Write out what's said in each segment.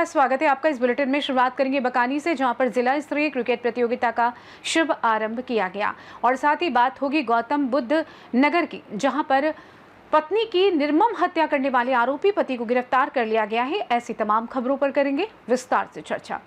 का स्वागत है आपका इस बुलेटिन में। शुरुआत करेंगे बकानी से, जहां पर जिला स्तरीय क्रिकेट प्रतियोगिता का शुभ आरंभ किया गया। और साथ ही बात होगी गौतम बुद्ध नगर की, जहां पर पत्नी की निर्मम हत्या करने वाले आरोपी पति को गिरफ्तार कर लिया गया है। ऐसी तमाम खबरों पर करेंगे विस्तार से चर्चा।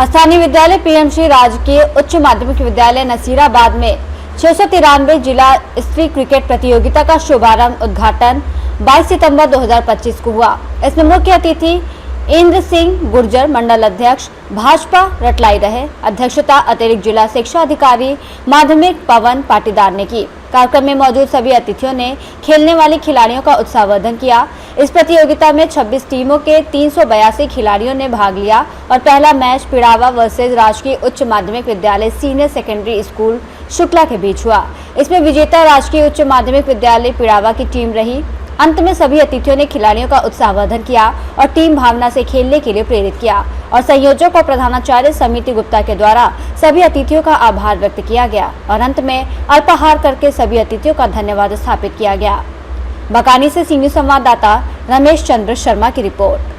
स्थानीय विद्यालय पीएमसी राजकीय उच्च माध्यमिक विद्यालय नसीराबाद में 693 जिला स्तरीय क्रिकेट प्रतियोगिता का शुभारंभ उद्घाटन 22 सितंबर 2025 को हुआ। इसमें मुख्य अतिथि इंद्र सिंह गुर्जर मंडल अध्यक्ष भाजपा रटलाई रहे। अध्यक्षता अतिरिक्त जिला शिक्षा अधिकारी माध्यमिक पवन पाटीदार ने की। कार्यक्रम में मौजूद सभी अतिथियों ने खेलने वाले खिलाड़ियों का उत्साहवर्धन किया। इस प्रतियोगिता में 26 टीमों के 382 खिलाड़ियों ने भाग लिया और पहला मैच पिड़ावा वर्सेज राजकीय उच्च माध्यमिक विद्यालय सीनियर सेकेंडरी स्कूल शुक्ला के बीच हुआ। इसमें विजेता राजकीय उच्च माध्यमिक विद्यालय पिड़ावा की टीम रही। अंत में सभी अतिथियों ने खिलाड़ियों का उत्साहवर्धन किया और टीम भावना से खेलने के लिए प्रेरित किया। और संयोजक और प्रधानाचार्य समिति गुप्ता के द्वारा सभी अतिथियों का आभार व्यक्त किया गया और अंत में अल्पाहार करके सभी अतिथियों का धन्यवाद स्थापित किया गया। बकानी से सीनियर संवाददाता रमेश चंद्र शर्मा की रिपोर्ट।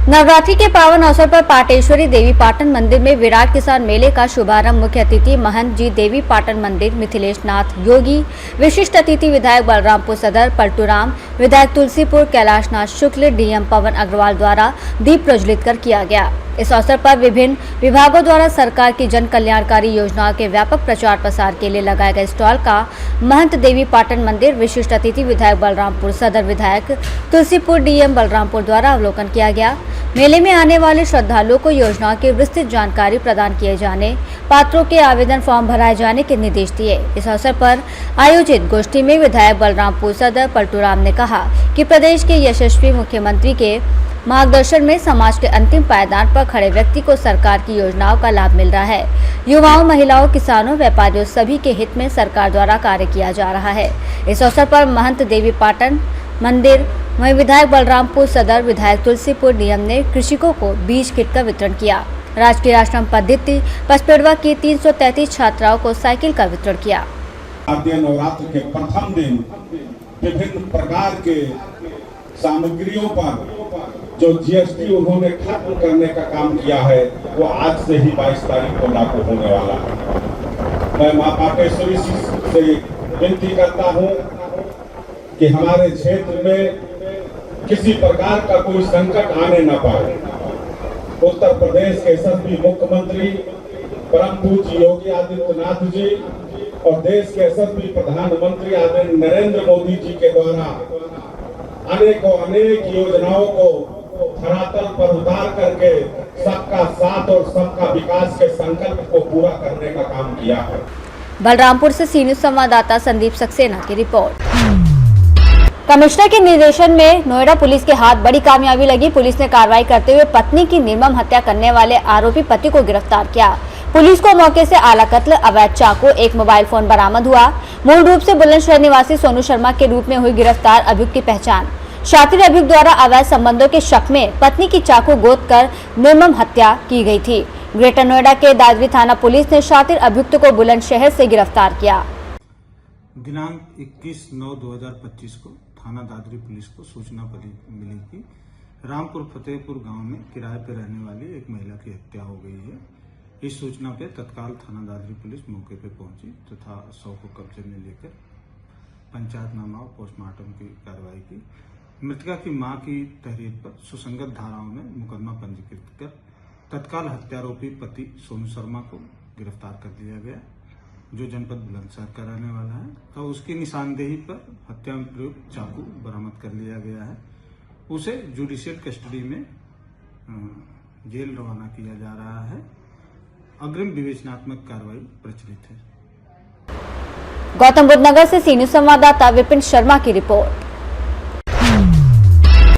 नवरात्रि के पावन अवसर पर पाटेश्वरी देवी पाटन मंदिर में विराट किसान मेले का शुभारंभ मुख्य अतिथि महंत जी देवी पाटन मंदिर मिथिलेश नाथ योगी, विशिष्ट अतिथि विधायक बलरामपुर सदर पलटूराम, विधायक तुलसीपुर कैलाशनाथ शुक्ल, डीएम पवन अग्रवाल द्वारा दीप प्रज्वलित कर किया गया। इस अवसर पर विभिन्न विभागों द्वारा सरकार की जन कल्याणकारी योजनाओं के व्यापक प्रचार प्रसार के लिए लगाए गए स्टॉल का महंत देवी पाटन मंदिर, विशिष्ट अतिथि विधायक बलरामपुर सदर, विधायक तुलसीपुर, डीएम बलरामपुर द्वारा अवलोकन किया गया। मेले में आने वाले श्रद्धालुओं को योजनाओं की विस्तृत जानकारी प्रदान किए जाने, पात्रों के आवेदन फॉर्म भराए जाने के निर्देश दिए। इस अवसर पर आयोजित गोष्ठी में विधायक बलरामपुर सदर पलटूराम ने कहा कि प्रदेश के यशस्वी मुख्यमंत्री के मार्गदर्शन में समाज के अंतिम पायदान पर खड़े व्यक्ति को सरकार की योजनाओं का लाभ मिल रहा है। युवाओं, महिलाओं, किसानों, व्यापारियों सभी के हित में सरकार द्वारा कार्य किया जा रहा है। इस अवसर पर महंत देवी पाटन मंदिर वहीं विधायक बलरामपुर सदर, विधायक तुलसीपुर, डीएम ने कृषकों को बीज किट का वितरण किया। राजकीय आश्रम पद्धति पचपेड़वा की 333 छात्राओं को साइकिल का वितरण किया। नवरात्र के प्रथम दिन विभिन्न प्रकार के सामग्रियों पर जो जीएसटी उन्होंने खत्म करने का काम किया है, वो आज से ही 22 तारीख को लागू होने वाला है। मैं मां पाटेश्वरी से विनती करता हूं कि हमारे क्षेत्र में किसी प्रकार का कोई संकट आने न पाए। उत्तर प्रदेश के यशस्वी मुख्यमंत्री परम पूज्य योगी आदित्यनाथ जी और देश के यशस्वी प्रधानमंत्री आदरणीय नरेंद्र मोदी जी के द्वारा अनेक योजनाओं को धरातल पर उतार करके सबका साथ और सबका विकास के संकल्प को पूरा करने का काम किया है। बलरामपुर से सीनियर संवाददाता संदीप सक्सेना की रिपोर्ट। कमिश्नर के निर्देशन में नोएडा पुलिस के हाथ बड़ी कामयाबी लगी। पुलिस ने कार्रवाई करते हुए पत्नी की निर्मम हत्या करने वाले आरोपी पति को गिरफ्तार किया। पुलिस को मौके से आला कत्ल, अवैध चाकू, एक मोबाइल फोन बरामद हुआ। मूल रूप से बुलंदशहर निवासी सोनू शर्मा के रूप में हुई गिरफ्तार अभियुक्त की पहचान। शातिर अभियुक्त द्वारा अवैध संबंधों के शक में पत्नी की चाकू गोद कर निर्मम हत्या की गई थी। ग्रेटर नोएडा के दादरी थाना पुलिस ने शातिर अभियुक्त को बुलंदशहर से गिरफ्तार किया। दिनांक 21/9/2025 को थाना दादरी पुलिस को सूचना मिली कि रामपुर फतेहपुर गांव में किराए पर रहने वाली एक महिला की हत्या हो गई है। इस सूचना पे तत्काल थाना दादरी पुलिस मौके पे पहुंची तथा शव को कब्जे में लेकर पंचायतनामा और पोस्टमार्टम की कार्रवाई की। मृतका की मां की तहरीर पर सुसंगत धाराओं में मुकदमा पंजीकृत कर तत्काल हत्यारोपी पति सोनू शर्मा को गिरफ्तार कर लिया गया, जो जनपद बुलंदशहर का रहने वाला है। तो उसकी निशानदेही पर हत्या में प्रयुक्त चाकू बरामद कर लिया गया है। उसे जुडिशियल कस्टडी में जेल रवाना किया जा रहा है। अग्रिम विवेचनात्मक कार्रवाई प्रचलित है। गौतम बुद्ध नगर से सीनियर संवाददाता विपिन शर्मा की रिपोर्ट।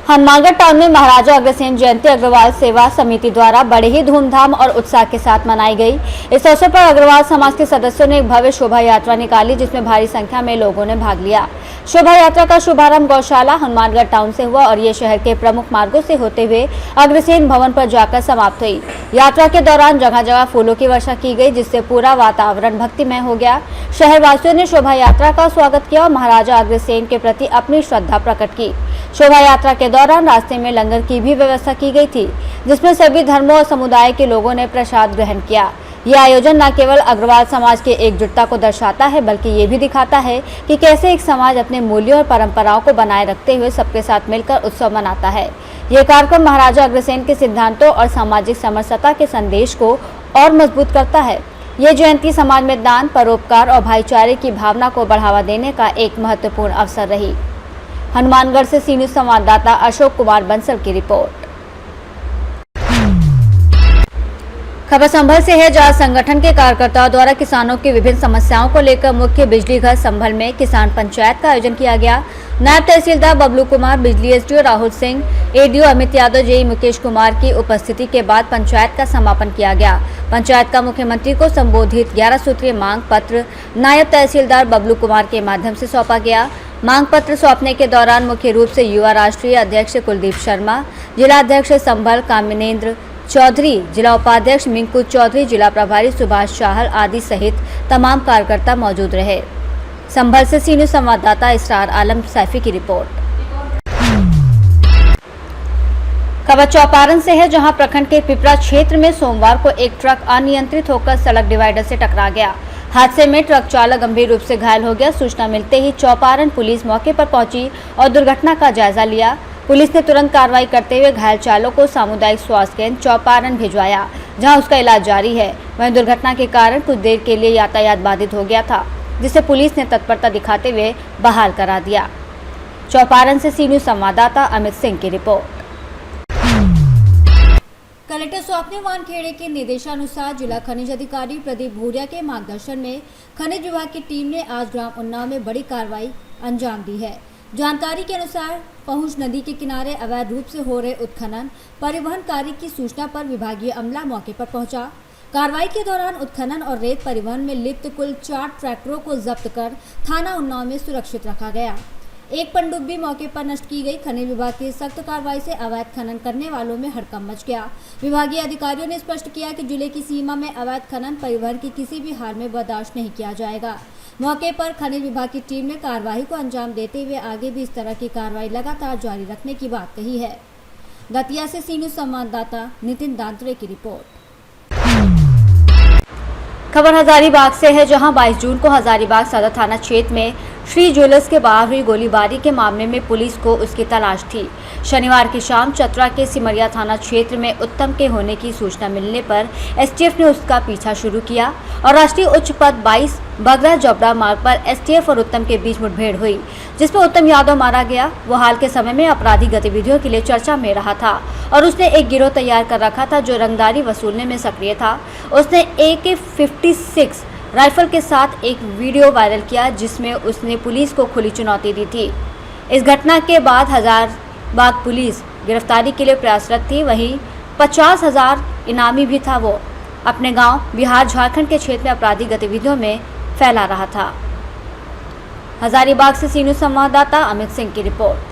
हनुमानगढ़ टाउन में महाराजा अग्रसेन जयंती अग्रवाल सेवा समिति द्वारा बड़े ही धूमधाम और उत्साह के साथ मनाई गई। इस अवसर पर अग्रवाल समाज के सदस्यों ने एक भव्य शोभा यात्रा निकाली, जिसमें भारी संख्या में लोगों ने भाग लिया। शोभा यात्रा का शुभारंभ गौशाला हनुमानगढ़ टाउन से हुआ और ये शहर के प्रमुख मार्गों से होते हुए अग्रसेन भवन पर जाकर समाप्त हुई। यात्रा के दौरान जगह जगह फूलों की वर्षा की गई, जिससे पूरा वातावरण भक्तिमय हो गया। शहरवासियों ने शोभा यात्रा का स्वागत किया और महाराजा अग्रसेन के प्रति अपनी श्रद्धा प्रकट की। शोभा यात्रा के दौरान रास्ते में लंगर की भी व्यवस्था की गई थी, जिसमें सभी धर्मों और समुदाय के लोगों ने प्रसाद ग्रहण किया। यह आयोजन न केवल अग्रवाल समाज के एकजुटता को दर्शाता है, बल्कि ये भी दिखाता है कि कैसे एक समाज अपने मूल्यों और परंपराओं को बनाए रखते हुए सबके साथ मिलकर उत्सव मनाता है। ये कार्यक्रम महाराजा अग्रसेन के सिद्धांतों और सामाजिक समरसता के संदेश को और मजबूत करता है। ये जयंती समाज में दान, परोपकार और भाईचारे की भावना को बढ़ावा देने का एक महत्वपूर्ण अवसर रही। हनुमानगढ़ से सी न्यूज़ संवाददाता अशोक कुमार बंसल की रिपोर्ट। खबर संभल से है, जहां संगठन के कार्यकर्ताओं द्वारा किसानों की विभिन्न समस्याओं को लेकर मुख्य बिजली घर संभल में किसान पंचायत का आयोजन किया गया। नायब तहसीलदार बबलू कुमार, बिजली SDO Rahul Singh, ADO Amit Yadav, JE Mukesh Kumar की उपस्थिति के बाद पंचायत का समापन किया गया। पंचायत का मुख्यमंत्री को संबोधित 11 सूत्रीय मांग पत्र नायब तहसीलदार बबलू कुमार के माध्यम से सौंपा गया। मांग पत्र सौंपने के दौरान मुख्य रूप से युवा राष्ट्रीय अध्यक्ष कुलदीप शर्मा, जिला अध्यक्ष संभल कामिनेंद्र चौधरी, जिला उपाध्यक्ष मिंकू चौधरी, जिला प्रभारी सुभाष चाहल आदि सहित तमाम कार्यकर्ता मौजूद रहे। संभल से सी न्यूज़ संवाददाता इसरार आलम सैफी की रिपोर्ट। खबर चौपारण से है, जहां प्रखंड के पिपरा क्षेत्र में सोमवार को एक ट्रक अनियंत्रित होकर सड़क डिवाइडर से टकरा गया। हादसे में ट्रक चालक गंभीर रूप से घायल हो गया। सूचना मिलते ही चौपारण पुलिस मौके पर पहुंची और दुर्घटना का जायजा लिया। पुलिस ने तुरंत कार्रवाई करते हुए घायल चालक को सामुदायिक स्वास्थ्य केंद्र चौपारण भिजवाया, जहां उसका इलाज जारी है। वहीं दुर्घटना के कारण कुछ देर के लिए यातायात बाधित हो गया था, जिसे पुलिस ने तत्परता दिखाते हुए बहाल करा दिया। चौपारण से सी न्यूज़ संवाददाता अमित सिंह की रिपोर्ट। कलेक्टर स्वप्न वानखेड़े के निर्देशानुसार जिला खनिज अधिकारी प्रदीप भूरिया के मार्गदर्शन में खनिज विभाग की टीम ने आज ग्राम उन्नाव में बड़ी कार्रवाई अंजाम दी है। जानकारी के अनुसार पहुंच नदी के किनारे अवैध रूप से हो रहे उत्खनन परिवहन कार्य की सूचना पर विभागीय अमला मौके पर पहुंचा। कार्रवाई के दौरान उत्खनन और रेत परिवहन में लिप्त कुल 4 ट्रैक्टरों को जब्त कर थाना उन्नाव में सुरक्षित रखा गया। एक पनडुब्बी मौके पर नष्ट की गई। खनिज विभाग की सख्त कार्रवाई से अवैध खनन करने वालों में हड़कंप मच गया। विभागीय अधिकारियों ने स्पष्ट किया कि जिले की सीमा में अवैध खनन परिवहन की किसी भी हाल में बर्दाश्त नहीं किया जाएगा। मौके पर खनिज विभाग की टीम ने कार्रवाई को अंजाम देते हुए आगे भी इस तरह की कार्रवाई लगातार जारी रखने की बात कही है। दतिया से सी न्यूज़ संवाददाता नितिन दांतरे की रिपोर्ट। खबर हजारीबाग से है, जहां 22 जून को हजारीबाग सदर थाना क्षेत्र में श्री ज्वेलर्स के बाहर हुई गोलीबारी के मामले में पुलिस को उसकी तलाश थी। शनिवार की शाम चतरा के सिमरिया थाना क्षेत्र में उत्तम के होने की सूचना मिलने पर एसटीएफ ने उसका पीछा शुरू किया और राष्ट्रीय उच्च पथ 22 बगरा जबड़ा मार्ग पर एसटीएफ और उत्तम के बीच मुठभेड़ हुई, जिसमें उत्तम यादव मारा गया। वो हाल के समय में आपराधिक गतिविधियों के लिए चर्चा में रहा था और उसने एक गिरोह तैयार कर रखा था जो रंगदारी वसूलने में सक्रिय था। उसने AK-56 राइफल के साथ एक वीडियो वायरल किया, जिसमें उसने पुलिस को खुली चुनौती दी थी। इस घटना के बाद हजारीबाग पुलिस गिरफ्तारी के लिए प्रयासरत थी। वहीं 50,000 इनामी भी था। वो अपने गांव बिहार झारखंड के क्षेत्र में आपराधिक गतिविधियों में फैला रहा था। हजारीबाग से सी न्यूज़ संवाददाता अमित सिंह की रिपोर्ट।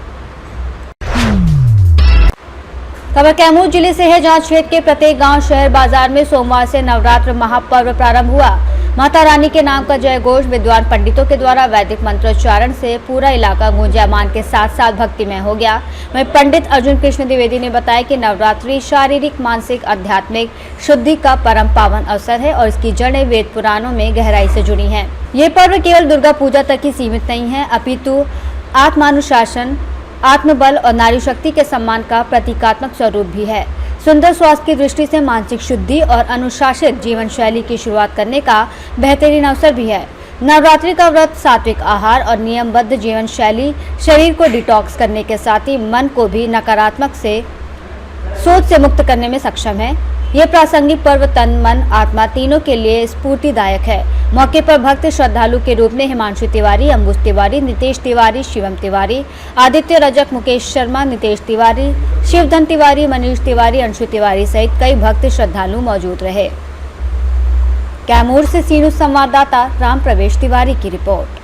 खबर कैमूर जिले से है, जहां क्षेत्र के प्रत्येक गांव, शहर, बाजार में सोमवार से नवरात्र महापर्व प्रारंभ हुआ। माता रानी के नाम का जय घोष विद्वान पंडितों के द्वारा वैदिक मंत्रोच्चारण से पूरा इलाका गूंजायमान के साथ साथ भक्तिमय हो गया। वहीं पंडित अर्जुन कृष्ण द्विवेदी ने बताया कि नवरात्रि शारीरिक, मानसिक, आध्यात्मिक शुद्धि का परम पावन अवसर है और इसकी जड़ें वेद पुराणों में गहराई से जुड़ी हैं। ये पर्व केवल दुर्गा पूजा तक ही सीमित नहीं है, अपितु आत्मानुशासन, आत्मबल और नारी शक्ति के सम्मान का प्रतीकात्मक स्वरूप भी है। सुंदर स्वास्थ्य की दृष्टि से मानसिक शुद्धि और अनुशासित जीवन शैली की शुरुआत करने का बेहतरीन अवसर भी है। नवरात्रि का व्रत सात्विक आहार और नियमबद्ध जीवन शैली शरीर को डिटॉक्स करने के साथ ही मन को भी नकारात्मक से सोच से मुक्त करने में सक्षम है। ये प्रासंगिक पर्व तन, मन, आत्मा तीनों के लिए स्फूर्तिदायक है। मौके पर भक्त श्रद्धालु के रूप में हिमांशु तिवारी, अंबुज तिवारी, नितेश तिवारी, शिवम तिवारी, आदित्य रजक, मुकेश शर्मा, नितेश तिवारी, शिवधन तिवारी, मनीष तिवारी, अंशु तिवारी सहित कई भक्त श्रद्धालु मौजूद रहे। कैमूर से सी न्यूज़ संवाददाता राम प्रवेश तिवारी की रिपोर्ट।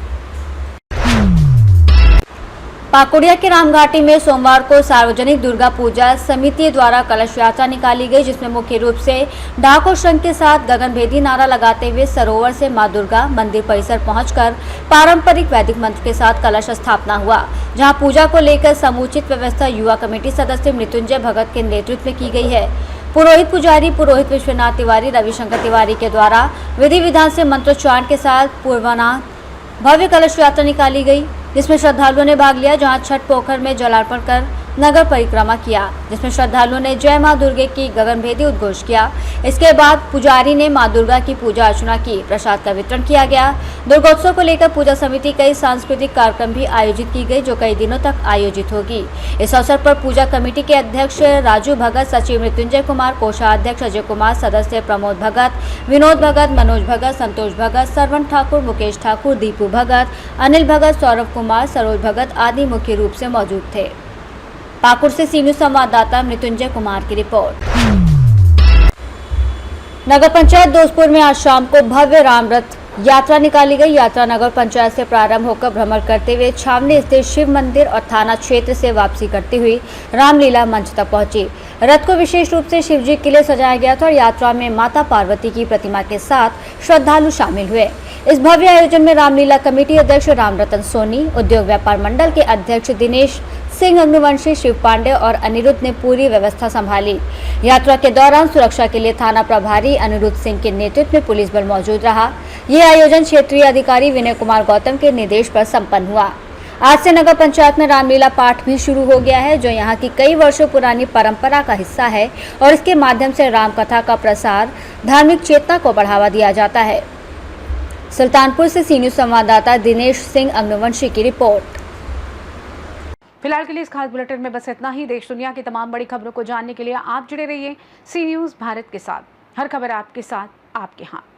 पाकुड़िया के रामघाटी में सोमवार को सार्वजनिक दुर्गा पूजा समिति द्वारा कलश यात्रा निकाली गई, जिसमें मुख्य रूप से डाक और शंख के साथ गगनभेदी नारा लगाते हुए सरोवर से मां दुर्गा मंदिर परिसर पहुंचकर पारंपरिक वैदिक मंत्र के साथ कलश स्थापना हुआ, जहां पूजा को लेकर समुचित व्यवस्था युवा कमेटी सदस्य मृत्युंजय भगत के नेतृत्व में की गई है। पुरोहित पुजारी पुरोहित विश्वनाथ तिवारी रविशंकर तिवारी के द्वारा विधि विधान से मंत्रोच्चारण के साथ पूर्वाह्न भव्य कलश यात्रा निकाली गई, जिसमें श्रद्धालुओं ने भाग लिया, जहां छठ पोखर में जलार्पण कर नगर परिक्रमा किया, जिसमें श्रद्धालुओं ने जय मां दुर्गे की गगनभेदी उद्घोष किया। इसके बाद पुजारी ने मां दुर्गा की पूजा अर्चना की, प्रसाद का वितरण किया गया। दुर्गोत्सव को लेकर पूजा समिति कई सांस्कृतिक कार्यक्रम भी आयोजित की गई, जो कई दिनों तक आयोजित होगी। इस अवसर पर पूजा कमेटी के अध्यक्ष राजू भगत, सचिव मृत्युंजय कुमार, कोषाध्यक्ष अजय कुमार, सदस्य प्रमोद भगत, विनोद भगत, मनोज भगत, संतोष भगत, सरवण ठाकुर, मुकेश ठाकुर, दीपू भगत, अनिल भगत, सौरभ कुमार, सरोज भगत आदि मुख्य रूप से मौजूद थे। पाकुड़ से सी न्यूज़ संवाददाता मृत्युंजय कुमार की रिपोर्ट। नगर पंचायत दोस्तपुर में आज शाम को भव्य राम रथ यात्रा निकाली गई। यात्रा नगर पंचायत से प्रारंभ होकर भ्रमण करते हुए छावनी स्थित शिव मंदिर और थाना क्षेत्र से वापसी करती हुई रामलीला मंच तक पहुंची। रथ को विशेष रूप से शिवजी के लिए सजाया गया था और यात्रा में माता पार्वती की प्रतिमा के साथ श्रद्धालु शामिल हुए। इस भव्य आयोजन में रामलीला कमेटी अध्यक्ष रामरतन सोनी, उद्योग व्यापार मंडल के अध्यक्ष दिनेश सिंह अग्निवंशी, शिव पांडे और अनिरुद्ध ने पूरी व्यवस्था संभाली। यात्रा के दौरान सुरक्षा के लिए थाना प्रभारी अनिरुद्ध सिंह के नेतृत्व में पुलिस बल मौजूद रहा। ये आयोजन क्षेत्रीय अधिकारी विनय कुमार गौतम के निर्देश पर संपन्न हुआ। आज से नगर पंचायत में रामलीला पाठ भी शुरू हो गया है, जो यहाँ की कई वर्षों पुरानी परंपरा का हिस्सा है और इसके माध्यम से राम कथा का प्रसार, धार्मिक चेतना को बढ़ावा दिया जाता है। सुल्तानपुर से सी न्यूज़ संवाददाता दिनेश सिंह अग्निवंशी की रिपोर्ट। फिलहाल के लिए इस खास बुलेटिन में बस इतना ही। देश दुनिया की तमाम बड़ी खबरों को जानने के लिए आप जुड़े रहिए सी न्यूज़ भारत के साथ। हर खबर आपके साथ, आपके हाथ।